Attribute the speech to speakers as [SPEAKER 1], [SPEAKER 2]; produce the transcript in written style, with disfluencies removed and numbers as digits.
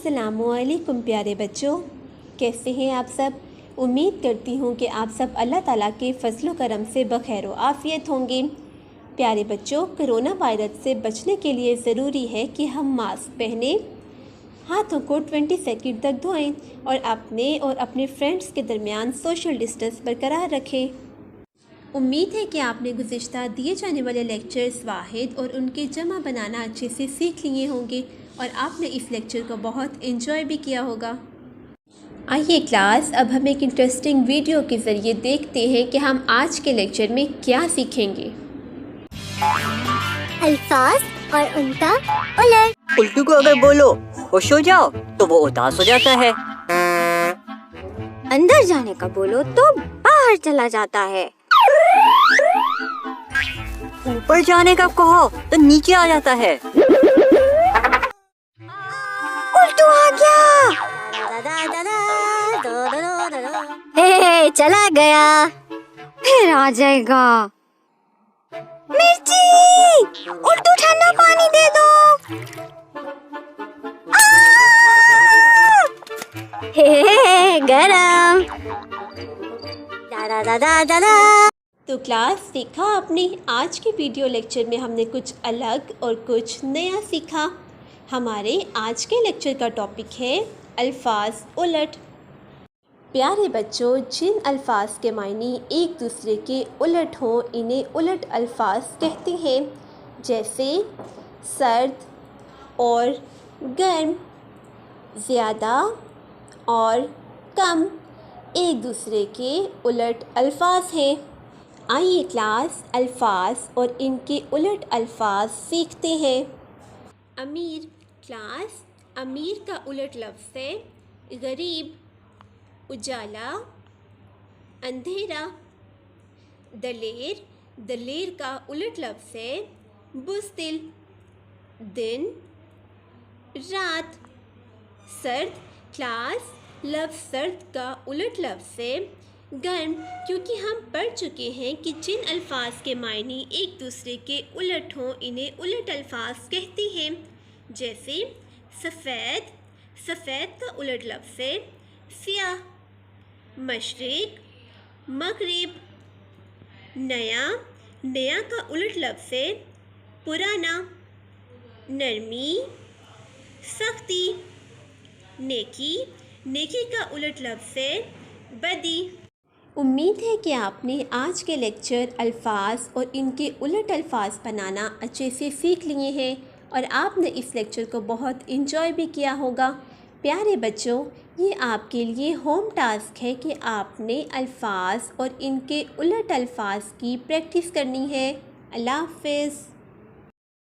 [SPEAKER 1] अस्सलामुअलैकुम प्यारे बच्चों, कैसे हैं आप सब। उम्मीद करती हूँ कि आप सब अल्लाह ताला के फजल करम से बखैर व आफ़ियत होंगे। प्यारे बच्चों, कोरोना वायरस से बचने के लिए ज़रूरी है कि हम मास्क पहने, हाथों को 20 सेकंड तक धोएं और अपने फ्रेंड्स के दरमियान सोशल डिस्टेंस बरकरार रखें। उम्मीद है कि आपने गुज़िश्ता दिए जाने वाले लेक्चर्स वाहिद और उनके जमा बनाना अच्छे से सीख लिए होंगे और आपने इस लेक्चर को बहुत एंजॉय भी किया होगा। आइए क्लास, अब हम एक इंटरेस्टिंग वीडियो के ज़रिए देखते हैं कि हम आज के लेक्चर में क्या सीखेंगे।
[SPEAKER 2] अल्फाज और उनका उलट।
[SPEAKER 3] उल्टू को अगर बोलो खुश हो जाओ तो वो उदास हो जाता है।
[SPEAKER 2] अंदर जाने का बोलो तो बाहर चला जाता है।
[SPEAKER 3] ऊपर जाने का कहो तो नीचे आ जाता है।
[SPEAKER 2] उल्टू आ गया। हे, चला गया, फिर आ जाएगा। मिर्ची, उल्टू ठंडा पानी दे दो। हे, गरम।
[SPEAKER 1] तो क्लास, सीखा आपने। आज के वीडियो लेक्चर में हमने कुछ अलग और कुछ नया सीखा। हमारे आज के लेक्चर का टॉपिक है अल्फाज उलट। प्यारे बच्चों, जिन अल्फाज के मायने एक दूसरे के उलट हों इन्हें उलट अल्फाज कहते हैं, जैसे सर्द और गर्म, ज़्यादा और कम एक दूसरे के उलट अल्फाज हैं। आइए क्लास, अल्फाज और इनके उलट अल्फाज सीखते हैं। अमीर। क्लास, अमीर का उलट लफ्ज़ है गरीब, उजाला, अंधेरा। दलेर। दलेर का उलट लफ्ज़ है बुज़दिल, दिन, रात। सर्द। क्लास, लफ्ज़ सर्द का उलट लफ्ज़ है गर्म, क्योंकि हम पढ़ चुके हैं कि जिन अल्फाज के मायने एक दूसरे के उलट हों इन्हें उलट अल्फाज कहते हैं, जैसे सफ़ेद। सफ़ेद का उलट लफ्ज़ है स्याह। मशरिक़, मग़रिब। नया। नया का उलट लफ्ज़ है पुराना। नरमी, सख्ती। नेकी। नेकी का उलट लफ्ज़ है बदी। उम्मीद है कि आपने आज के लेक्चर अल्फाज और इनके उलट अल्फाज बनाना अच्छे से सीख लिए हैं और आपने इस लेक्चर को बहुत एंजॉय भी किया होगा। प्यारे बच्चों, ये आपके लिए होम टास्क है कि आपने अल्फाज और इनके उलट अल्फाज की प्रैक्टिस करनी है। अल्लाह हाफ़िज़।